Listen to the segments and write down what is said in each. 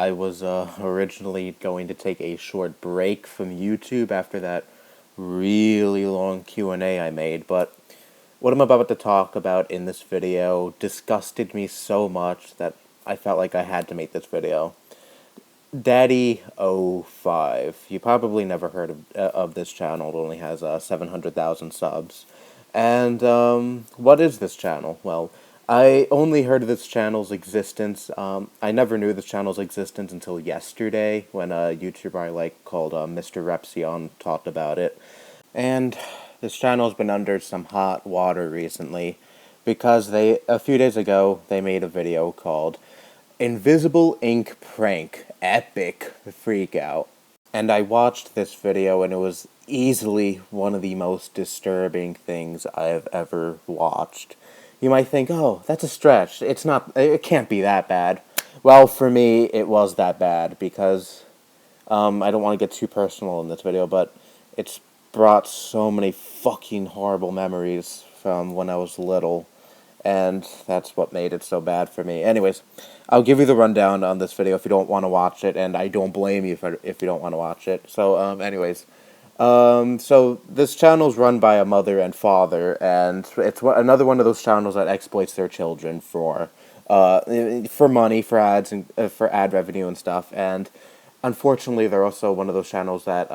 I was originally going to take a short break from YouTube after that really long Q&A I made, but what I'm about to talk about in this video disgusted me so much that I felt like I had to make this video. DaddyOFive. You probably never heard of this channel. It only has 700,000 subs. And what is this channel? Well, I only heard of this channel's existence. I never knew this channel's existence until yesterday when a YouTuber I like called Mr. Repsion talked about it. And this channel's been under some hot water recently because a few days ago, they made a video called Invisible Ink Prank Epic Freakout. And I watched this video and it was easily one of the most disturbing things I have ever watched. You might think, oh, that's a stretch. It can't be that bad. Well, for me, it was that bad because, I don't want to get too personal in this video, but it's brought so many fucking horrible memories from when I was little. And that's what made it so bad for me. Anyways, I'll give you the rundown on this video if you don't want to watch it, and I don't blame you if you don't want to watch it. So, so this channel's run by a mother and father, and it's another one of those channels that exploits their children for money, for ads, and for ad revenue and stuff. And unfortunately, they're also one of those channels that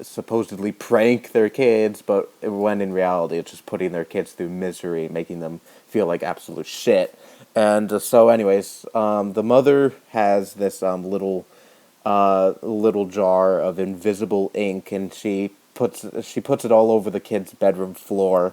supposedly prank their kids, but when in reality, it's just putting their kids through misery, making them feel like absolute shit. And so, anyways, the mother has this little jar of invisible ink, and she puts it all over the kid's bedroom floor.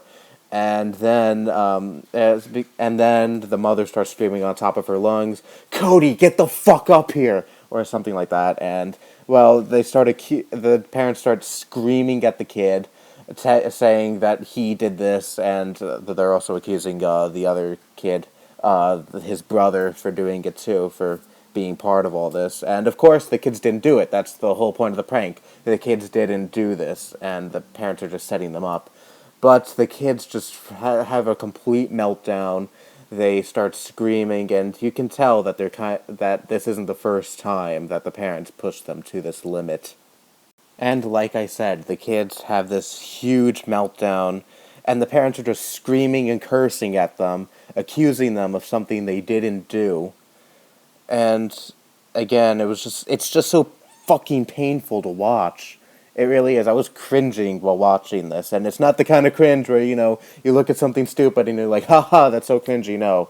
And then the mother starts screaming on top of her lungs, "Cody, get the fuck up here!" or something like that. And well, the parents start screaming at the kid, saying that he did this, and they're also accusing the other kid, his brother, for doing it too, for being part of all this. And of course, the kids didn't do it. That's the whole point of the prank. The kids didn't do this, and the parents are just setting them up. But the kids just have a complete meltdown. They start screaming, and you can tell that that this isn't the first time that the parents push them to this limit. And like I said, the kids have this huge meltdown, and the parents are just screaming and cursing at them, accusing them of something they didn't do. And again, it's just so fucking painful to watch. It really is. I was cringing while watching this, and it's not the kind of cringe where, you look at something stupid and you're like, haha, that's so cringy. No,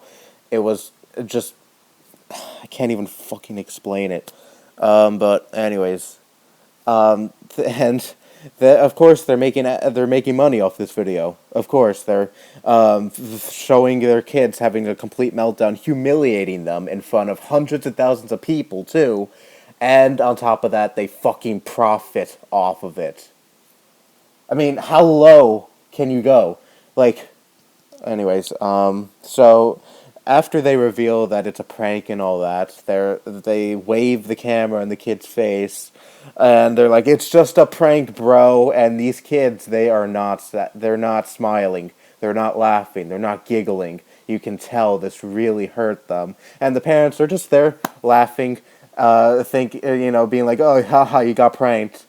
it was just, I can't even fucking explain it. But anyways, of course they're making money off this video. Of course, they're showing their kids having a complete meltdown, humiliating them in front of hundreds of thousands of people too. And on top of that, they fucking profit off of it. I mean, how low can you go? Anyways, so after they reveal that it's a prank and all that, they wave the camera in the kid's face, and they're like, "It's just a prank, bro." And these kids, they're not smiling, they're not laughing, they're not giggling. You can tell this really hurt them, and the parents are just there laughing. Being like, "Oh, haha, you got pranked."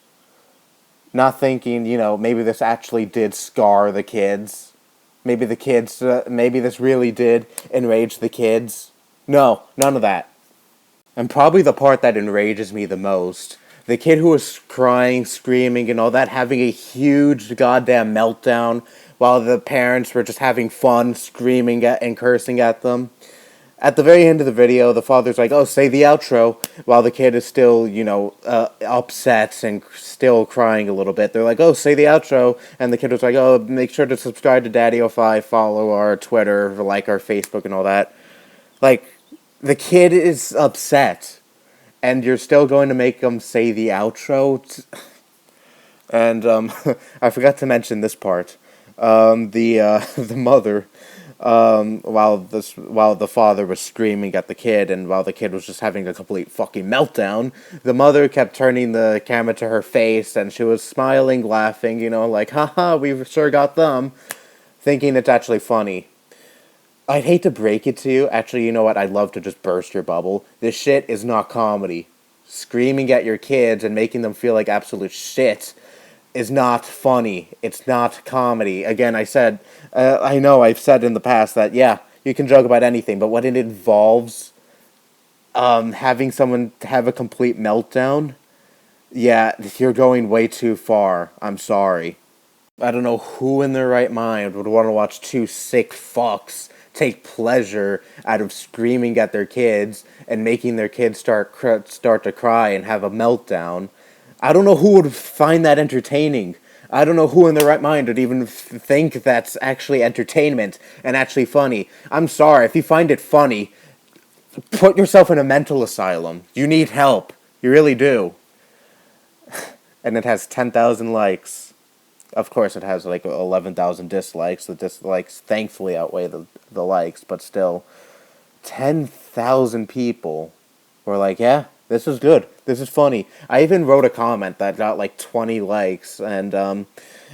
Not thinking, maybe this actually did scar the kids. Maybe this really did enrage the kids. No, none of that. And probably the part that enrages me the most, the kid who was crying, screaming, and all that, having a huge goddamn meltdown, while the parents were just having fun, screaming and cursing at them. At the very end of the video, the father's like, "Oh, say the outro," while the kid is still, upset and still crying a little bit. They're like, "Oh, say the outro," and the kid was like, "Oh, make sure to subscribe to DaddyOFive, follow our Twitter, like our Facebook and all that." The kid is upset, and you're still going to make him say the outro? And, I forgot to mention this part. The mother, while the father was screaming at the kid, and while the kid was just having a complete fucking meltdown, the mother kept turning the camera to her face, and she was smiling, laughing, like, "Haha, we've sure got them," thinking it's actually funny. I'd hate to break it to you. Actually, you know what? I'd love to just burst your bubble. This shit is not comedy. screaming at your kids and making them feel like absolute shit is not funny. It's not comedy. Again, I know I've said in the past that, yeah, you can joke about anything, but when it involves having someone have a complete meltdown, yeah, you're going way too far. I'm sorry. I don't know who in their right mind would want to watch two sick fucks take pleasure out of screaming at their kids and making their kids start to cry and have a meltdown. I don't know who would find that entertaining. I don't know who in their right mind would even think that's actually entertainment and actually funny. I'm sorry, if you find it funny, put yourself in a mental asylum. You need help. You really do. And it has 10,000 likes. Of course, it has like 11,000 dislikes. The dislikes thankfully outweigh the likes, but still, 10,000 people were like, yeah, this is good. This is funny. I even wrote a comment that got like 20 likes, and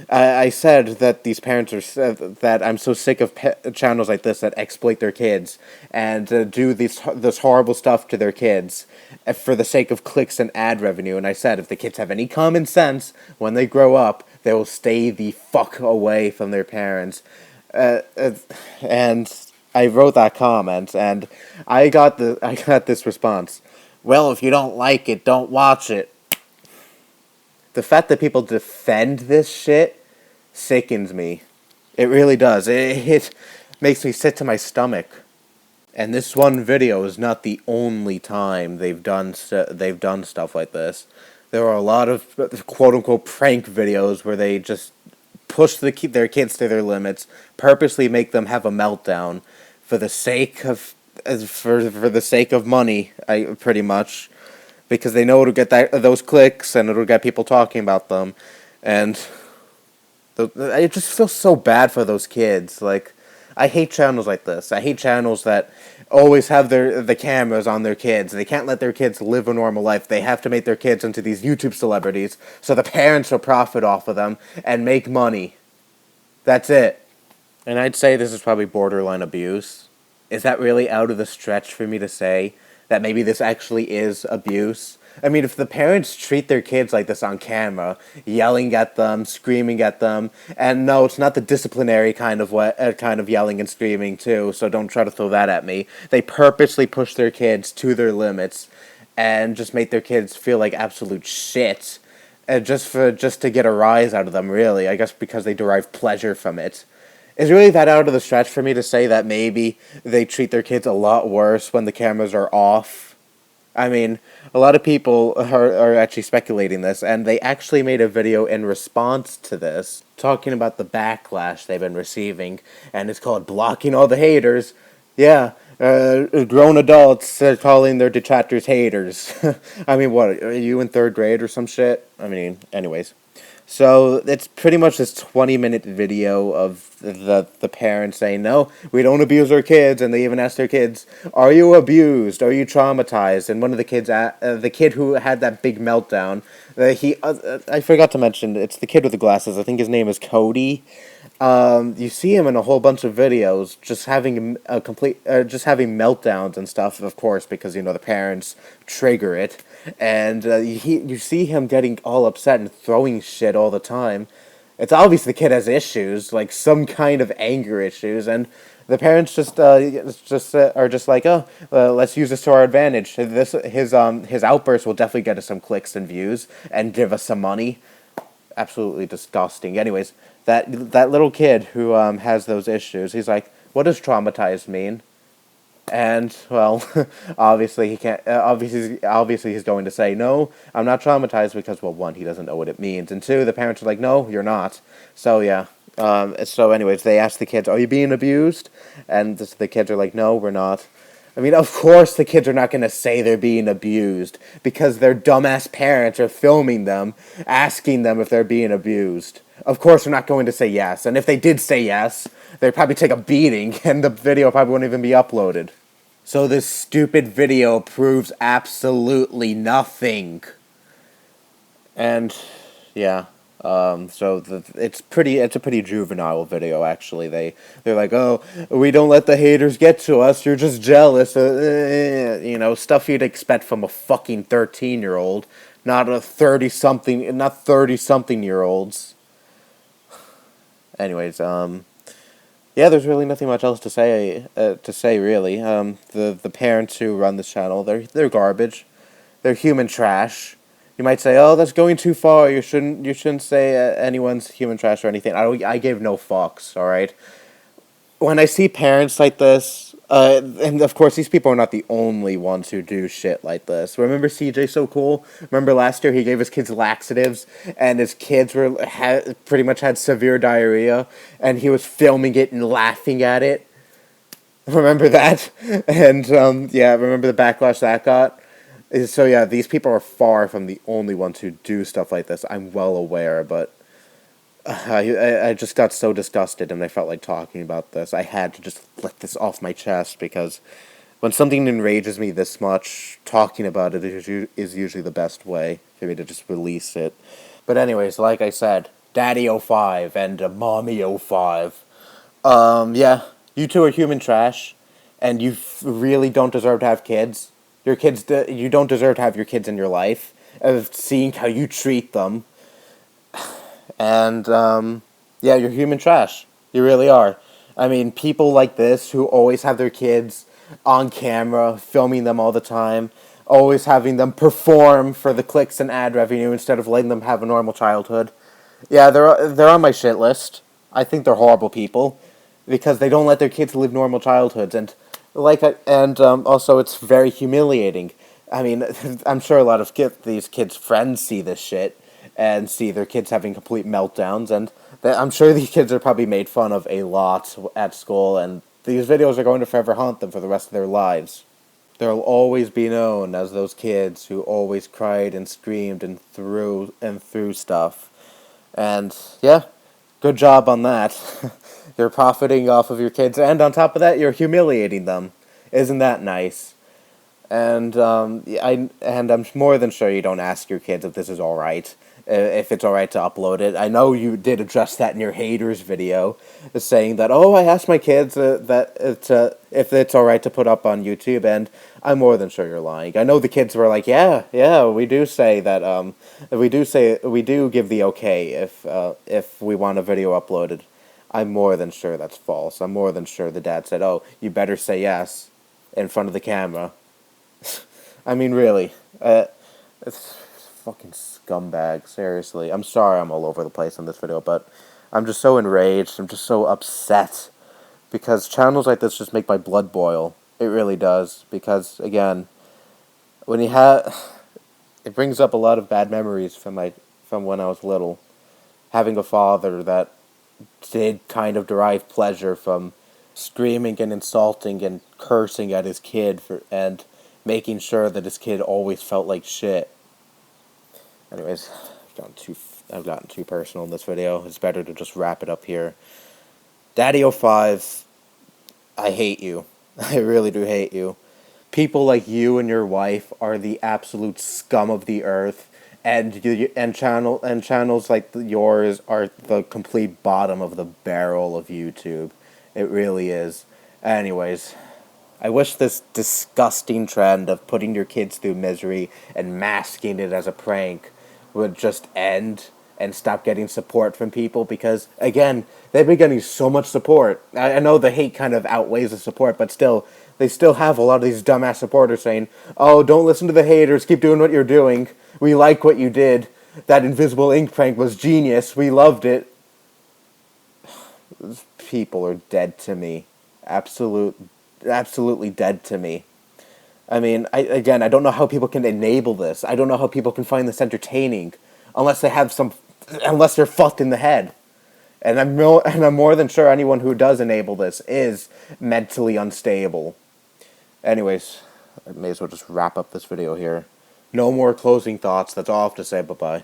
I said that these parents are that I'm so sick of channels like this that exploit their kids and do this horrible stuff to their kids for the sake of clicks and ad revenue. And I said if the kids have any common sense when they grow up, they will stay the fuck away from their parents. And I wrote that comment, and I got this response. Well, if you don't like it, don't watch it. The fact that people defend this shit sickens me. It really does. It makes me sick to my stomach. And this one video is not the only time they've done stuff like this. There are a lot of quote-unquote prank videos where they just push their kids to their limits, purposely make them have a meltdown for the sake of money, pretty much, because they know it'll get those clicks and it'll get people talking about them, and I just feel so bad for those kids. Like, I hate channels like this. I hate channels that always have the cameras on their kids. They can't let their kids live a normal life. They have to make their kids into these YouTube celebrities so the parents will profit off of them and make money. That's it. And I'd say this is probably borderline abuse. Is that really out of the stretch for me to say that maybe this actually is abuse? I mean, if the parents treat their kids like this on camera, yelling at them, screaming at them, and no, it's not the disciplinary kind of yelling and screaming too, so don't try to throw that at me. They purposely push their kids to their limits and just make their kids feel like absolute shit, just to get a rise out of them, really. I guess because they derive pleasure from it. Is really that out of the stretch for me to say that maybe they treat their kids a lot worse when the cameras are off? I mean, a lot of people are actually speculating this, and they actually made a video in response to this, talking about the backlash they've been receiving, and it's called Blocking All the Haters. Yeah, grown adults are calling their detractors haters. I mean, what, are you in 3rd grade or some shit? I mean, anyways. So it's pretty much this 20-minute video of the parents saying, no, we don't abuse our kids, and they even ask their kids, are you abused? Are you traumatized? And one of the kids, the kid who had that big meltdown, I forgot to mention, it's the kid with the glasses. I think his name is Cody. You see him in a whole bunch of videos, just having just having meltdowns and stuff, of course, because, the parents trigger it. And you see him getting all upset and throwing shit all the time. It's obvious the kid has issues, like some kind of anger issues, and the parents are just like, oh, let's use this to our advantage. His outburst will definitely get us some clicks and views and give us some money. Absolutely disgusting. Anyways, that little kid who has those issues, he's like, what does traumatized mean? And, well, obviously he can't, obviously he's going to say, no, I'm not traumatized because, well, 1, he doesn't know what it means, and 2, the parents are like, no, you're not. So, yeah. So anyways, they ask the kids, are you being abused? And the kids are like, no, we're not. I mean, of course the kids are not going to say they're being abused because their dumbass parents are filming them, asking them if they're being abused. Of course they're not going to say yes, and if they did say yes, they'd probably take a beating, and the video probably wouldn't even be uploaded. So this stupid video proves absolutely nothing. And, yeah, It's a pretty juvenile video actually. They're like, oh, we don't let the haters get to us. You're just jealous. You know, stuff you'd expect from a fucking 13-year-old, not a 30-something-year-olds. Anyways, yeah, there's really nothing much else to say. Really. The parents who run this channel, they're garbage. They're human trash. You might say, "Oh, that's going too far. You shouldn't say anyone's human trash or anything." I gave no fucks. All right. When I see parents like this, and of course these people are not the only ones who do shit like this. Remember CJ So Cool? Remember last year he gave his kids laxatives, and his kids pretty much had severe diarrhea, and he was filming it and laughing at it. Remember that? And yeah, remember the backlash that got? So yeah, these people are far from the only ones who do stuff like this. I'm well aware, but I just got so disgusted and I felt like talking about this. I had to just let this off my chest because when something enrages me this much, talking about it is usually the best way for me to just release it. But anyways, like I said, DaddyOFive and MommyOFive. Yeah, you two are human trash, and you really don't deserve to have kids. You don't deserve to have your kids in your life. Of seeing how you treat them. And, yeah, you're human trash. You really are. I mean, people like this who always have their kids on camera, filming them all the time, always having them perform for the clicks and ad revenue instead of letting them have a normal childhood. Yeah, they're on my shit list. I think they're horrible people because they don't let their kids live normal childhoods, and also it's very humiliating. I mean, I'm sure a lot of these kids' friends see this shit and see their kids having complete meltdowns, and I'm sure these kids are probably made fun of a lot at school, and these videos are going to forever haunt them for the rest of their lives. They'll always be known as those kids who always cried and screamed and threw stuff. And yeah, good job on that. You're profiting off of your kids, and on top of that, you're humiliating them. Isn't that nice? And I'm more than sure you don't ask your kids if this is all right, if it's all right to upload it. I know you did address that in your haters video, saying that, oh, I asked my kids if it's all right to put up on YouTube, and I'm more than sure you're lying. I know the kids were like, yeah, we do say that, we do give the okay if we want a video uploaded. I'm more than sure that's false. I'm more than sure the dad said, oh, you better say yes in front of the camera. I mean, really. It's fucking scumbag, seriously. I'm sorry I'm all over the place in this video, but I'm just so enraged. I'm just so upset. Because channels like this just make my blood boil. It really does. Because, again, when you have... It brings up a lot of bad memories from when I was little. Having a father that did kind of derive pleasure from screaming and insulting and cursing at his kid and making sure that his kid always felt like shit. Anyways, I've gotten too personal in this video. It's better to just wrap it up here. DaddyOFive, I hate you. I really do hate you. People like you and your wife are the absolute scum of the earth. And channels like yours are the complete bottom of the barrel of YouTube. It really is. Anyways, I wish this disgusting trend of putting your kids through misery and masking it as a prank would just end and stop getting support from people because, again, they've been getting so much support. I know the hate kind of outweighs the support, but still, they still have a lot of these dumbass supporters saying, oh, don't listen to the haters, keep doing what you're doing. We like what you did. That invisible ink prank was genius. We loved it. People are dead to me. Absolutely dead to me. I mean, I don't know how people can enable this. I don't know how people can find this entertaining unless they're fucked in the head. And I'm more than sure anyone who does enable this is mentally unstable. Anyways, I may as well just wrap up this video here. No more closing thoughts. That's all I have to say. Bye-bye.